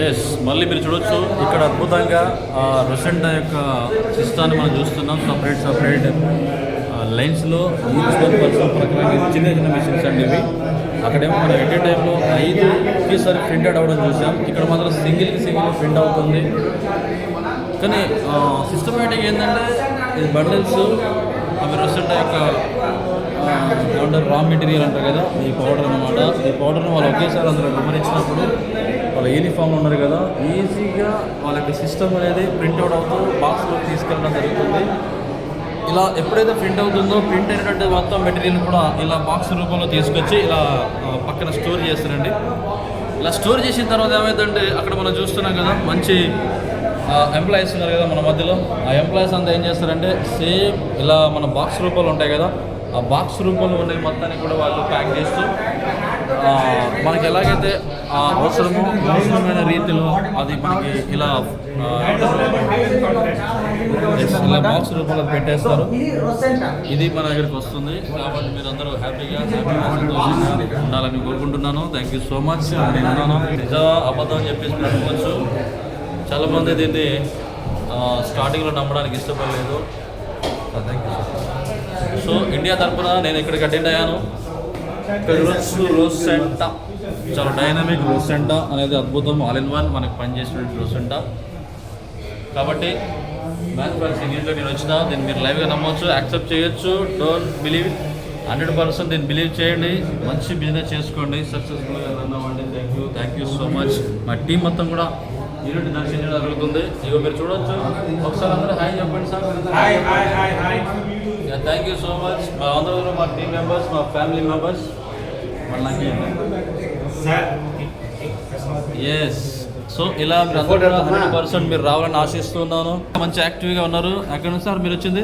Yes, మళ్ళీ మీరు చూడొచ్చు ఇక్కడ అద్భుతంగా రొసెంటా యొక్క సిస్టాన్ని మనం చూస్తున్నాం. సపరేట్ లైన్స్లో ఈచ్ వన్ పర్సన్ ప్రకారం చిన్న మిషన్స్ అండి ఇవి. అక్కడేమో మనం ఎట్ ఏ టైంలో 5 ఒకేసారి ప్రింటెడ్ అవ్వడం చూసాం. ఇక్కడ మాత్రం సింగిల్ ప్రింట్ అవుతుంది. కానీ సిస్టమేటిక్ ఏంటంటే ఇది బండిల్స్ అవి రొసెంటా యొక్క రా మెటీరియల్ అంటారు కదా, ఈ పౌడర్ అనమాట. ఈ పౌడర్ని వాళ్ళు ఒకేసారి అందులో గమనించినప్పుడు వాళ్ళు యూనిఫామ్లో ఉన్నారు కదా, ఈజీగా వాళ్ళ యొక్క సిస్టమ్ అనేది ప్రింట్అవుట్ అవుతూ బాక్స్లో తీసుకెళ్ళడం జరుగుతుంది. ఇలా ఎప్పుడైతే ప్రింట్ అవుతుందో ప్రింట్ అయినటువంటి మొత్తం మెటీరియల్ కూడా ఇలా బాక్స్ రూపంలో తీసుకొచ్చి ఇలా పక్కన స్టోర్ చేస్తారండి. ఇలా స్టోర్ చేసిన తర్వాత ఏమైందంటే అక్కడ మనం చూస్తున్నాం కదా మంచి ఎంప్లాయీస్ ఉన్నారు కదా మన మధ్యలో. ఆ ఎంప్లాయీస్ అంతా ఏం చేస్తారంటే సేమ్ ఇలా మన బాక్స్ రూపంలో ఉంటాయి కదా, ఆ బాక్స్ రూపంలో ఉన్న మొత్తాన్ని కూడా వాళ్ళు ప్యాక్ చేస్తూ మనకి ఎలాగైతే అవసరమైన రీతిలో అది మనకి ఇలా బాక్స్ రూపంలో పెట్టేస్తారు. ఇది మన దగ్గరికి వస్తుంది. కాబట్టి మీరు అందరూ హ్యాపీగా సంతోషంగా ఉండాలని కోరుకుంటున్నాను. Thank you so much. నేను ఉన్నాను. నిజమా అబద్ధం అని చెప్పేసి అనుకోవచ్చు. చాలామంది దీన్ని స్టార్టింగ్లో నమ్మడానికి ఇష్టపడలేదు. థ్యాంక్ యూ సో ఇండియా తరఫున నేను ఇక్కడికి అటెండ్ అయ్యాను. ఇక్కడ రొసెంటా చాలా డైనమిక్ రొసెంటా అనేది అద్భుతం, ఆల్ ఇన్ వన్ మనకు పనిచేసినటువంటి రొసెంటా. కాబట్టి మ్యానుఫ్యాక్చరింగ్ యూనిట్లో నేను వచ్చిన దీన్ని మీరు లైవ్గా నమ్మవచ్చు, యాక్సెప్ట్ చేయొచ్చు. డోంట్ బిలీవ్ 100% దీన్ని బిలీవ్ చేయండి. మంచి బిజినెస్ చేసుకోండి, సక్సెస్ఫుల్గా రన్ అవ్వండి. Thank you so much. మా టీం మొత్తం కూడా యూనిట్ దర్శించడం జరుగుతుంది. ఇగో మీరు చూడొచ్చు. ఒకసారి అందరూ హాయ్ చెప్పండి sir. Thank you so much. మా అందరూ మా టీమ్ మెంబర్స్, మా ఫ్యామిలీ మెంబర్స్. వాళ్ళకి ఎస్. సో ఇలా మీరు అందరూ 100% మీరు రావాలని ఆశిస్తున్నాను. మంచి యాక్టివ్గా ఉన్నారు. ఎక్కడ నుంచి సార్ మీరు వచ్చింది?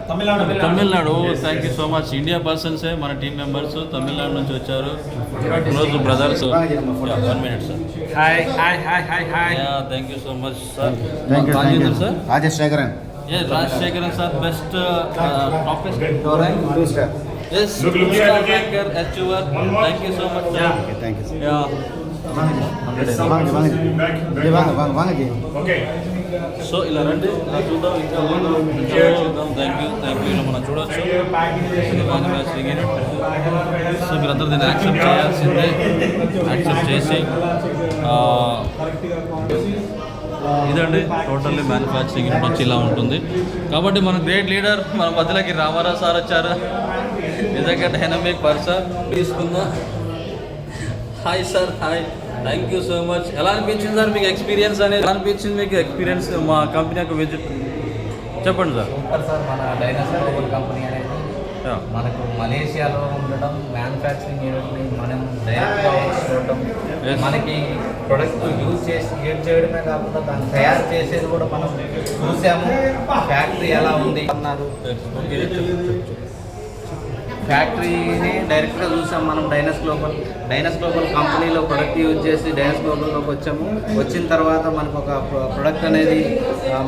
Tamil Nadu. Thank you so much. India పర్సన్సే మన టీమ్ మెంబర్స్ తమిళనాడు నుంచి వచ్చారు. Close brothers. 1 minute sir. Thank you so much sir. Rajendra sir. Rajasekaran. Rajasekaran sir best toppest. Yes. Thank you so much sir. Thank you sir. So ఇలా రండి, ఇలా చూద్దాం. ఇంకా చూద్దాం. థ్యాంక్ యూ ఇలా మనం చూడవచ్చు. సో మీరందరూ దీన్ని యాక్సెప్ట్ చేయాల్సిందే. యాక్సెప్ట్ చేసి ఇదండి టోటల్లీ మ్యానుఫ్యాక్చరింగ్ యూనిట్ వచ్చి ఇలా ఉంటుంది. కాబట్టి మన గ్రేట్ లీడర్ మన మధ్యలోకి రామారావు సార్ వచ్చారు. నిజంగా డైనమిక్ పర్సన్. తీసుకుందాం. Hi sir. Hi. Thank you so much. ఎలా అనిపించింది సార్ మీకు ఎక్స్పీరియన్స్ అనేది? ఎలా అనిపించింది మీకు ఎక్స్పీరియన్స్ మా కంపెనీ యొక్క విజిట్? చెప్పండి సార్. Super sir. మన డైనోసార్ గ్లోబల్ కంపెనీ అనేది మనకు మలేషియాలో ఉండడం, మ్యానుఫ్యాక్చరింగ్ యూనిట్ని మనం డైరెక్ట్గా చూడటం, మనకి ప్రొడక్ట్ యూజ్ చేయడమే కాకుండా దాన్ని తయారు చేసేది కూడా మనం చూసాము. ఫ్యాక్టరీ ఎలా ఉంది అన్నారు. ఫ్యాక్టరీని డైరెక్ట్గా చూసాం మనం. డైనస్ గ్లోబల్ కంపెనీలో ప్రొడక్ట్ యూజ్ చేసి డైనస్ గ్లోబల్లోకి వచ్చాము. వచ్చిన తర్వాత మనకు ఒక ప్రొడక్ట్ అనేది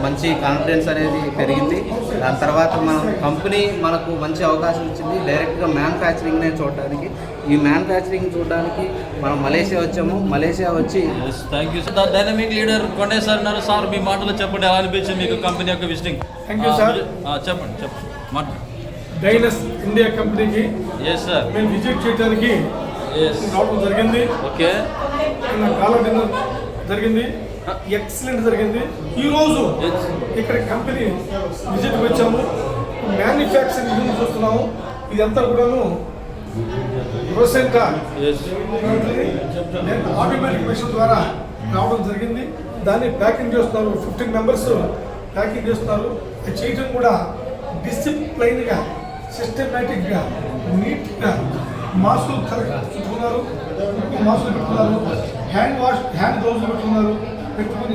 మంచి కాన్ఫిడెన్స్ అనేది పెరిగింది. దాని తర్వాత మనం కంపెనీ మనకు మంచి అవకాశం ఇచ్చింది డైరెక్ట్గా మ్యానుఫ్యాక్చరింగ్నే చూడడానికి. ఈ మ్యానుఫ్యాక్చరింగ్ చూడడానికి మనం మలేషియా వచ్చాము. మలేషియా వచ్చి thank you sir. Dynamic leader కొండే సార్ ఉన్నారు. సార్ మీ మాటలో చెప్పండి, ఎలా అనిపించింది మీకు కంపెనీ యొక్క విజిటింగ్? Thank you sir. చెప్పండి మాట. డైనస్ ఇండియా కంపెనీకి ఎస్ సార్ మేము విజిట్ చేయడానికి రావడం జరిగింది. ఓకే. కాలా డిన్నర్ జరిగింది, ఎక్సలెంట్ జరిగింది. ఈరోజు ఇక్కడ కంపెనీ విజిట్ వచ్చాము. మ్యానుఫ్యాక్చరింగ్ యూనిట్ చూస్తున్నాము. ఇదంతా కూడాను రొసెంటా ఆటోమేటిక్ మెషిన్ ద్వారా రావడం జరిగింది. దాన్ని ప్యాకింగ్ చేస్తున్నారు. 15 members ప్యాకింగ్ చేస్తున్నారు. అది చేయడం కూడా డిసిప్లైన్గా, సిస్టమేటిక్గా, నీట్గా మాస్కులు చుట్టుకున్నారు, మాస్కులు పెట్టుకున్నారు, హ్యాండ్ గ్లౌజులు పెట్టుకుని